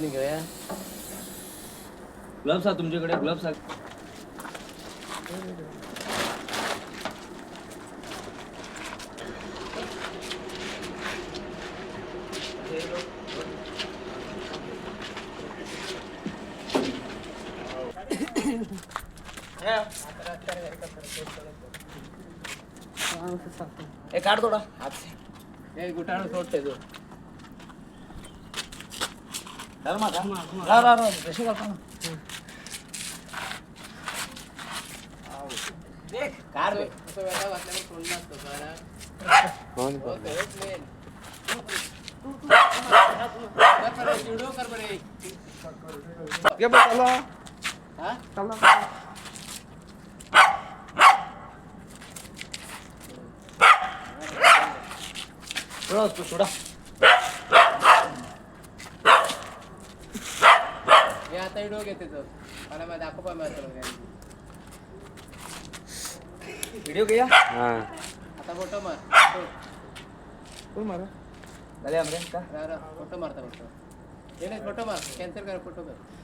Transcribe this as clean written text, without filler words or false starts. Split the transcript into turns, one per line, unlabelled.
घेऊया
ग्लव्स आहे तुमच्याकडे ग्लव्स आहे काढ थोडा हात
हे गुटाणं सोडते तू
सोडा
हे आता व्हिडिओ घेते तो मला माझ्या दाखव
व्हिडिओ घ्या
आता फोटो मार
झाले आमरे का
फोटो मारता फोटो मार कॅन्सल कर फोटो कर